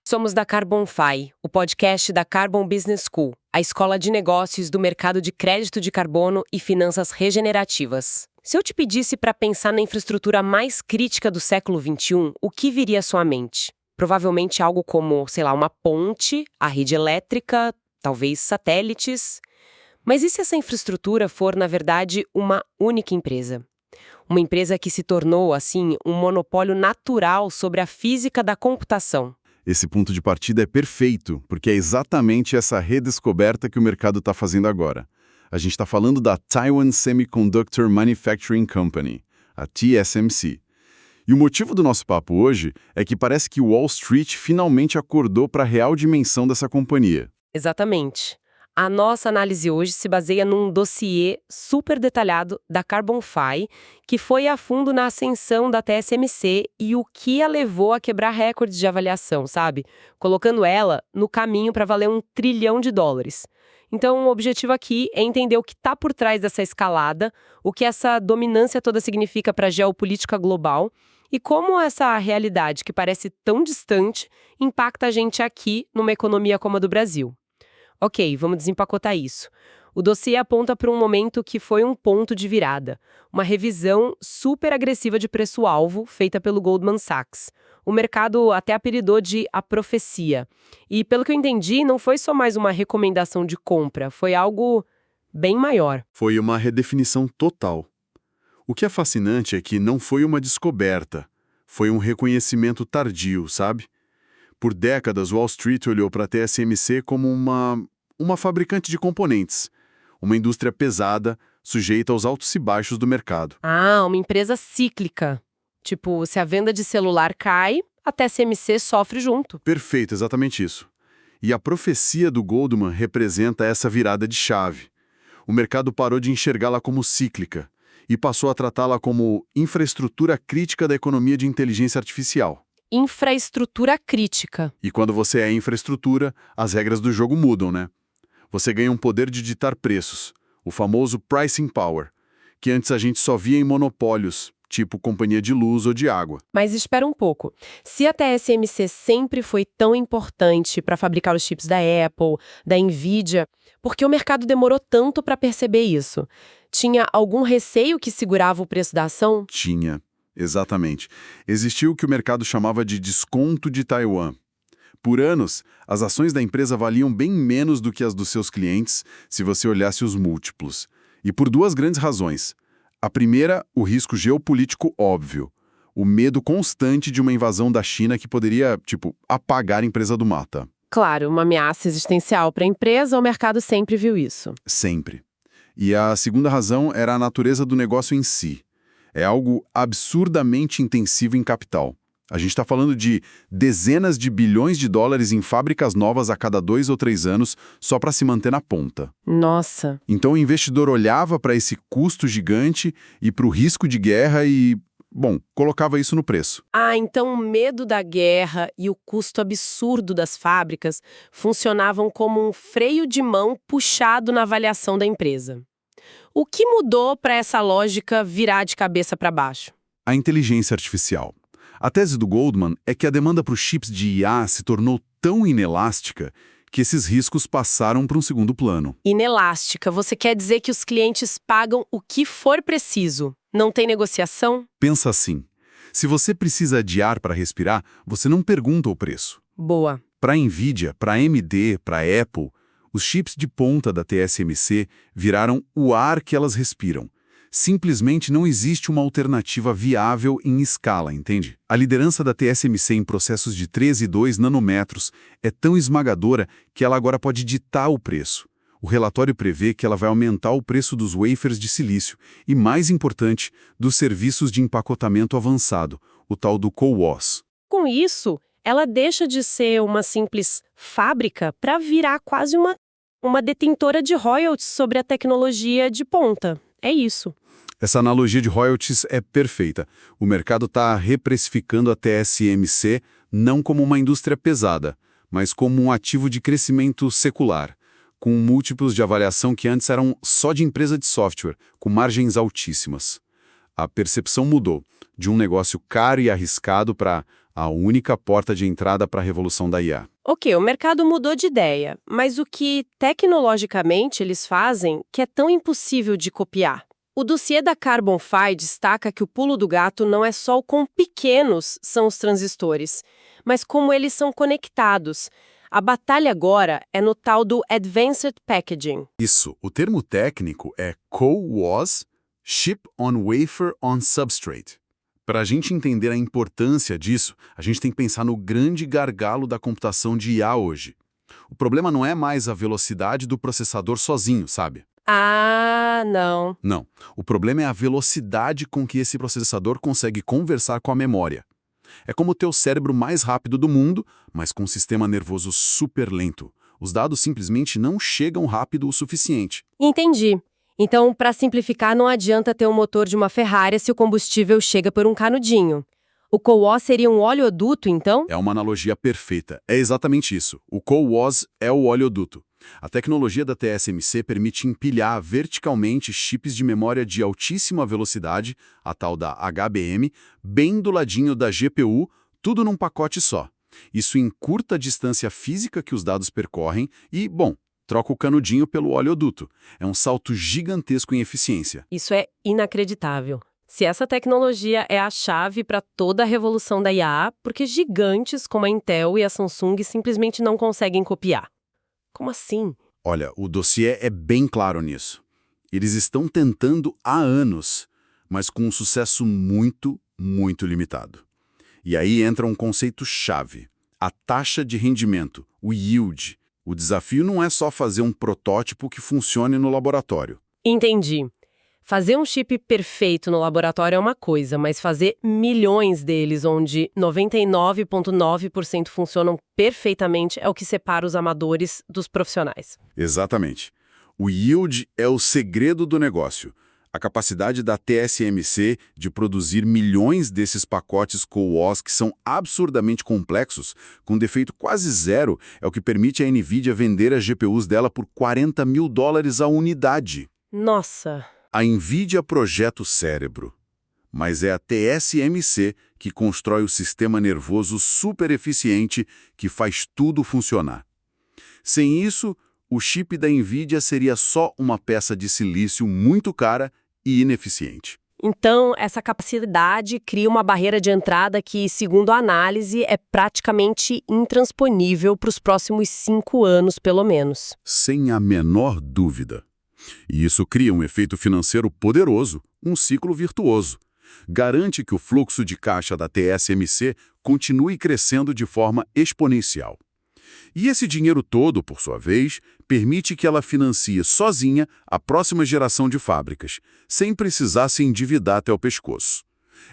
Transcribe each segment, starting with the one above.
Somos da CarbonFi, o podcast da Carbon Business School, a escola de negócios do mercado de crédito de carbono e finanças regenerativas. Se eu te pedisse para pensar na infraestrutura mais crítica do século XXI, o que viria à sua mente? Provavelmente algo como, uma ponte, a rede elétrica, talvez satélites. Mas e se essa infraestrutura for, na verdade, uma única empresa? Uma empresa que se tornou, assim, um monopólio natural sobre a física da computação. Esse ponto de partida é perfeito, porque é exatamente essa redescoberta que o mercado está fazendo agora. A gente está falando da Taiwan Semiconductor Manufacturing Company, a TSMC. E o motivo do nosso papo hoje é que parece que Wall Street finalmente acordou para a real dimensão dessa companhia. Exatamente. A nossa análise hoje se baseia num dossiê super detalhado da CarbonFi, que foi a fundo na ascensão da TSMC e o que a levou a quebrar recordes de avaliação, sabe? Colocando ela no caminho para valer $1 trilhão. Então, o objetivo aqui é entender o que está por trás dessa escalada, o que essa dominância toda significa para a geopolítica global e como essa realidade, que parece tão distante, impacta a gente aqui numa economia como a do Brasil. Ok, vamos desempacotar isso. O dossiê aponta para um momento que foi um ponto de virada, uma revisão super agressiva de preço-alvo feita pelo Goldman Sachs. O mercado até apelidou de a profecia. E, pelo que eu entendi, não foi só mais uma recomendação de compra, foi algo bem maior. Foi uma redefinição total. O que é fascinante é que não foi uma descoberta, foi um reconhecimento tardio, sabe? Por décadas, Wall Street olhou para a TSMC como uma fabricante de componentes, uma indústria pesada, sujeita aos altos e baixos do mercado. Ah, uma empresa cíclica. Tipo, se a venda de celular cai, a TSMC sofre junto. Perfeito, exatamente isso. E a profecia do Goldman representa essa virada de chave. O mercado parou de enxergá-la como cíclica e passou a tratá-la como infraestrutura crítica da economia de inteligência artificial. Infraestrutura crítica. E quando você é infraestrutura, as regras do jogo mudam, né? Você ganha um poder de ditar preços, o famoso pricing power, que antes a gente só via em monopólios, tipo companhia de luz ou de água. Mas espera um pouco. Se a TSMC sempre foi tão importante para fabricar os chips da Apple, da Nvidia, por que o mercado demorou tanto para perceber isso? Tinha algum receio que segurava o preço da ação? Tinha. Exatamente. Existiu o que o mercado chamava de desconto de Taiwan. Por anos, as ações da empresa valiam bem menos do que as dos seus clientes, se você olhasse os múltiplos. E por duas grandes razões. A primeira, o risco geopolítico óbvio. O medo constante de uma invasão da China que poderia, apagar a empresa do mapa. Claro, uma ameaça existencial para a empresa, o mercado sempre viu isso. Sempre. E a segunda razão era a natureza do negócio em si. É algo absurdamente intensivo em capital. A gente está falando de dezenas de bilhões de dólares em fábricas novas a cada 2 ou 3 anos só para se manter na ponta. Nossa! Então o investidor olhava para esse custo gigante e para o risco de guerra e, colocava isso no preço. Ah, então o medo da guerra e o custo absurdo das fábricas funcionavam como um freio de mão puxado na avaliação da empresa. O que mudou para essa lógica virar de cabeça para baixo? A inteligência artificial. A tese do Goldman é que a demanda para os chips de IA se tornou tão inelástica que esses riscos passaram para um segundo plano. Inelástica, você quer dizer que os clientes pagam o que for preciso? Não tem negociação? Pensa assim, se você precisa de ar para respirar, você não pergunta o preço. Boa. Para a Nvidia, para a AMD, para a Apple, os chips de ponta da TSMC viraram o ar que elas respiram. Simplesmente não existe uma alternativa viável em escala, entende? A liderança da TSMC em processos de 3 e 2 nanômetros é tão esmagadora que ela agora pode ditar o preço. O relatório prevê que ela vai aumentar o preço dos wafers de silício e, mais importante, dos serviços de empacotamento avançado, o tal do CoWoS. Com isso, ela deixa de ser uma simples fábrica para virar quase uma detentora de royalties sobre a tecnologia de ponta. É isso. Essa analogia de royalties é perfeita. O mercado está reprecificando a TSMC não como uma indústria pesada, mas como um ativo de crescimento secular, com múltiplos de avaliação que antes eram só de empresa de software, com margens altíssimas. A percepção mudou, de um negócio caro e arriscado para a única porta de entrada para a revolução da IA. Ok, o mercado mudou de ideia, mas o que tecnologicamente eles fazem que é tão impossível de copiar? O dossiê da Carbon Fi destaca que o pulo do gato não é só o quão pequenos são os transistores, mas como eles são conectados. A batalha agora é no tal do Advanced Packaging. Isso, o termo técnico é CoWoS, Chip on Wafer on Substrate. Para a gente entender a importância disso, a gente tem que pensar no grande gargalo da computação de IA hoje. O problema não é mais a velocidade do processador sozinho, sabe? Ah, não. Não. O problema é a velocidade com que esse processador consegue conversar com a memória. É como ter o cérebro mais rápido do mundo, mas com um sistema nervoso super lento. Os dados simplesmente não chegam rápido o suficiente. Entendi. Então, para simplificar, não adianta ter um motor de uma Ferrari se o combustível chega por um canudinho. O CoWoS seria um oleoduto, então? É uma analogia perfeita. É exatamente isso. O CoWoS é o oleoduto. A tecnologia da TSMC permite empilhar verticalmente chips de memória de altíssima velocidade, a tal da HBM, bem do ladinho da GPU, tudo num pacote só. Isso encurta a distância física que os dados percorrem e, bom, troca o canudinho pelo oleoduto. É um salto gigantesco em eficiência. Isso é inacreditável. Se essa tecnologia é a chave para toda a revolução da IA, porque gigantes como a Intel e a Samsung simplesmente não conseguem copiar. Como assim? Olha, o dossiê é bem claro nisso. Eles estão tentando há anos, mas com um sucesso muito, muito limitado. E aí entra um conceito-chave, a taxa de rendimento, o yield. O desafio não é só fazer um protótipo que funcione no laboratório. Entendi. Fazer um chip perfeito no laboratório é uma coisa, mas fazer milhões deles, onde 99,9% funcionam perfeitamente, é o que separa os amadores dos profissionais. Exatamente. O yield é o segredo do negócio. A capacidade da TSMC de produzir milhões desses pacotes CoWoS que são absurdamente complexos, com defeito quase zero, é o que permite a NVIDIA vender as GPUs dela por $40 mil a unidade. Nossa! A NVIDIA projeta o cérebro, mas é a TSMC que constrói o sistema nervoso super eficiente que faz tudo funcionar. Sem isso, o chip da NVIDIA seria só uma peça de silício muito cara e ineficiente. Então, essa capacidade cria uma barreira de entrada que, segundo a análise, é praticamente intransponível para os próximos 5 anos, pelo menos. Sem a menor dúvida. E isso cria um efeito financeiro poderoso, um ciclo virtuoso. Garante que o fluxo de caixa da TSMC continue crescendo de forma exponencial. E esse dinheiro todo, por sua vez, permite que ela financie sozinha a próxima geração de fábricas, sem precisar se endividar até o pescoço.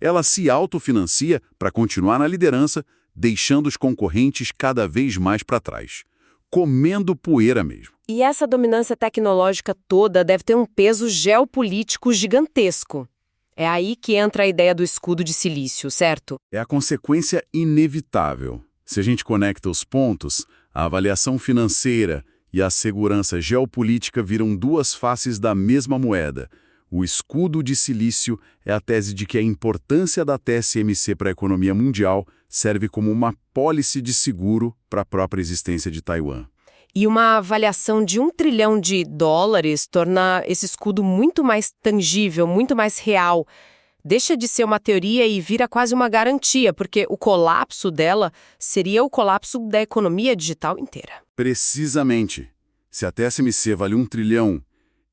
Ela se autofinancia para continuar na liderança, deixando os concorrentes cada vez mais para trás. Comendo poeira mesmo. E essa dominância tecnológica toda deve ter um peso geopolítico gigantesco. É aí que entra a ideia do escudo de silício, certo? É a consequência inevitável. Se a gente conecta os pontos, a avaliação financeira e a segurança geopolítica viram duas faces da mesma moeda. O escudo de silício é a tese de que a importância da TSMC para a economia mundial serve como uma pólice de seguro para a própria existência de Taiwan. E uma avaliação de $1 trilhão torna esse escudo muito mais tangível, muito mais real. Deixa de ser uma teoria e vira quase uma garantia, porque o colapso dela seria o colapso da economia digital inteira. Precisamente. Se a TSMC vale $1 trilhão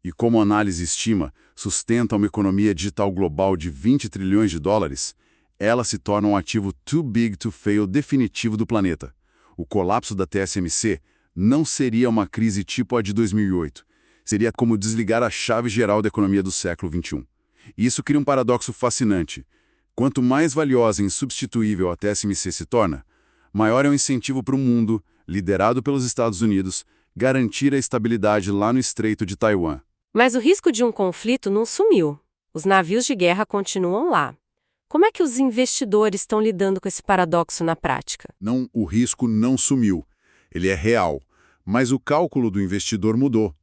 e, como a análise estima, sustenta uma economia digital global de $20 trilhões, ela se torna um ativo too big to fail definitivo do planeta. O colapso da TSMC não seria uma crise tipo a de 2008. Seria como desligar a chave geral da economia do século XXI. E isso cria um paradoxo fascinante. Quanto mais valiosa e insubstituível a TSMC se torna, maior é o incentivo para o mundo, liderado pelos Estados Unidos, garantir a estabilidade lá no Estreito de Taiwan. Mas o risco de um conflito não sumiu. Os navios de guerra continuam lá. Como é que os investidores estão lidando com esse paradoxo na prática? Não, o risco não sumiu. Ele é real. Mas o cálculo do investidor mudou.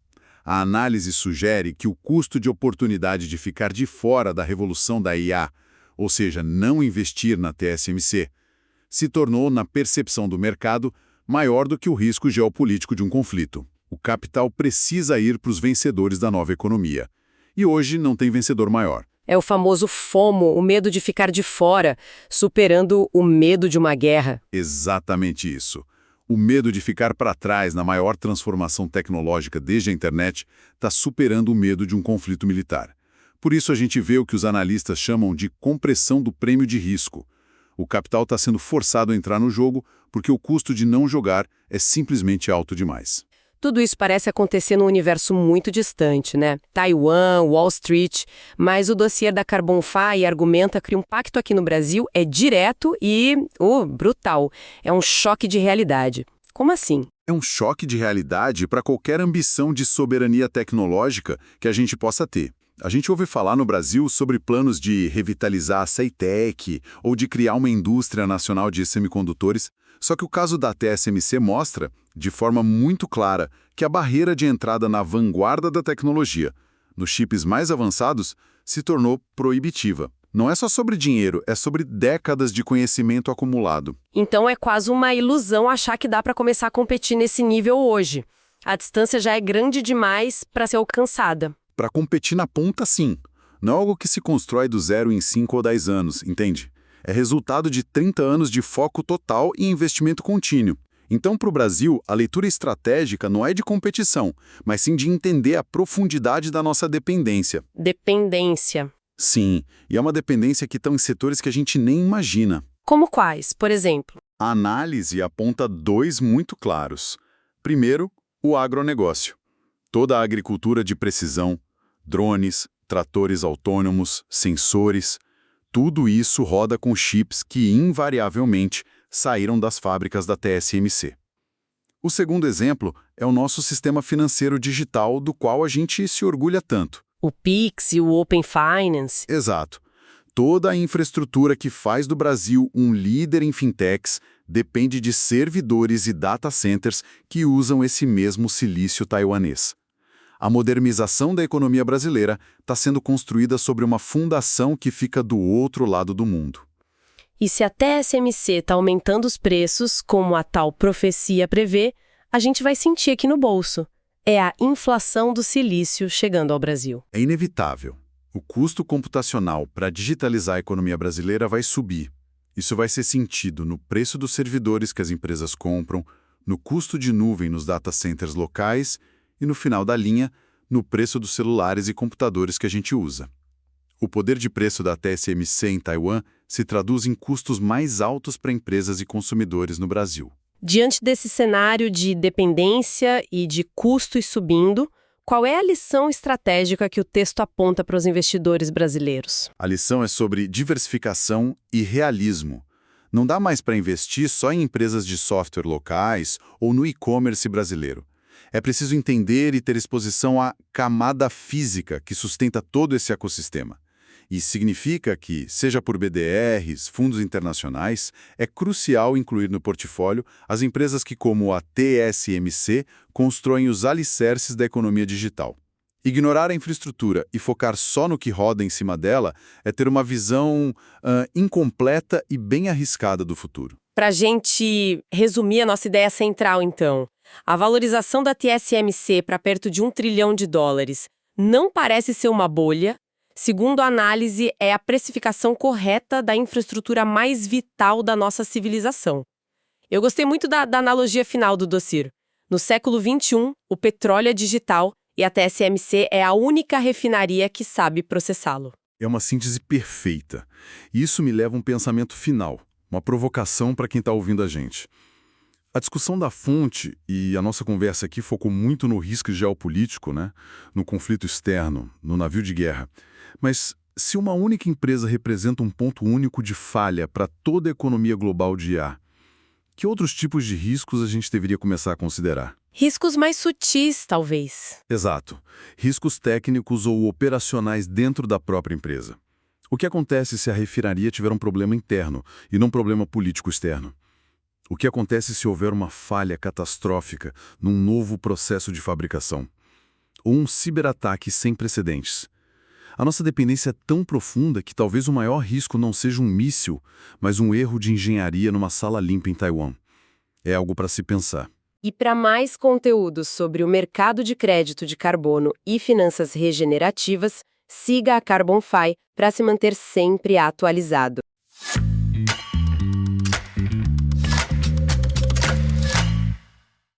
A análise sugere que o custo de oportunidade de ficar de fora da revolução da IA, ou seja, não investir na TSMC, se tornou, na percepção do mercado, maior do que o risco geopolítico de um conflito. O capital precisa ir para os vencedores da nova economia. E hoje não tem vencedor maior. É o famoso FOMO, o medo de ficar de fora, superando o medo de uma guerra. Exatamente isso. O medo de ficar para trás na maior transformação tecnológica desde a internet está superando o medo de um conflito militar. Por isso a gente vê o que os analistas chamam de compressão do prêmio de risco. O capital está sendo forçado a entrar no jogo porque o custo de não jogar é simplesmente alto demais. Tudo isso parece acontecer num universo muito distante, né? Taiwan, Wall Street, mas o dossiê da Carbon Fi argumenta que o impacto aqui no Brasil é direto e, brutal. É um choque de realidade. Como assim? É um choque de realidade para qualquer ambição de soberania tecnológica que a gente possa ter. A gente ouve falar no Brasil sobre planos de revitalizar a CEITEC ou de criar uma indústria nacional de semicondutores, só que o caso da TSMC mostra, de forma muito clara, que a barreira de entrada na vanguarda da tecnologia, nos chips mais avançados, se tornou proibitiva. Não é só sobre dinheiro, é sobre décadas de conhecimento acumulado. Então é quase uma ilusão achar que dá para começar a competir nesse nível hoje. A distância já é grande demais para ser alcançada. Para competir na ponta, sim. Não é algo que se constrói do zero em 5 ou 10 anos, entende? É resultado de 30 anos de foco total e investimento contínuo. Então, para o Brasil, a leitura estratégica não é de competição, mas sim de entender a profundidade da nossa dependência. Dependência. Sim, e é uma dependência que está em setores que a gente nem imagina. Como quais, por exemplo? A análise aponta 2 muito claros. Primeiro, o agronegócio. Toda a agricultura de precisão, drones, tratores autônomos, sensores, tudo isso roda com chips que, invariavelmente, saíram das fábricas da TSMC. O segundo exemplo é o nosso sistema financeiro digital, do qual a gente se orgulha tanto. O Pix e o Open Finance. Exato. Toda a infraestrutura que faz do Brasil um líder em fintechs depende de servidores e data centers que usam esse mesmo silício taiwanês. A modernização da economia brasileira está sendo construída sobre uma fundação que fica do outro lado do mundo. E se a TSMC está aumentando os preços, como a tal profecia prevê, a gente vai sentir aqui no bolso. É a inflação do silício chegando ao Brasil. É inevitável. O custo computacional para digitalizar a economia brasileira vai subir. Isso vai ser sentido no preço dos servidores que as empresas compram, no custo de nuvem nos data centers locais e, no final da linha, no preço dos celulares e computadores que a gente usa. O poder de preço da TSMC em Taiwan se traduz em custos mais altos para empresas e consumidores no Brasil. Diante desse cenário de dependência e de custos subindo, qual é a lição estratégica que o texto aponta para os investidores brasileiros? A lição é sobre diversificação e realismo. Não dá mais para investir só em empresas de software locais ou no e-commerce brasileiro. É preciso entender e ter exposição à camada física que sustenta todo esse ecossistema. Isso significa que, seja por BDRs, fundos internacionais, é crucial incluir no portfólio as empresas que, como a TSMC, constroem os alicerces da economia digital. Ignorar a infraestrutura e focar só no que roda em cima dela é ter uma visão incompleta e bem arriscada do futuro. Para a gente resumir a nossa ideia central, então, a valorização da TSMC para perto de US$ 1 trilhão não parece ser uma bolha. Segundo a análise, é a precificação correta da infraestrutura mais vital da nossa civilização. Eu gostei muito da analogia final do dossiê. No século XXI, o petróleo é digital e a TSMC é a única refinaria que sabe processá-lo. É uma síntese perfeita. E isso me leva a um pensamento final, uma provocação para quem está ouvindo a gente. A discussão da fonte e a nossa conversa aqui focou muito no risco geopolítico, né? No conflito externo, no navio de guerra. Mas se uma única empresa representa um ponto único de falha para toda a economia global de IA, que outros tipos de riscos a gente deveria começar a considerar? Riscos mais sutis, talvez. Exato. Riscos técnicos ou operacionais dentro da própria empresa. O que acontece se a refinaria tiver um problema interno e não um problema político externo? O que acontece se houver uma falha catastrófica num novo processo de fabricação? Ou um ciberataque sem precedentes? A nossa dependência é tão profunda que talvez o maior risco não seja um míssil, mas um erro de engenharia numa sala limpa em Taiwan. É algo para se pensar. E para mais conteúdos sobre o mercado de crédito de carbono e finanças regenerativas, siga a CarbonFi para se manter sempre atualizado.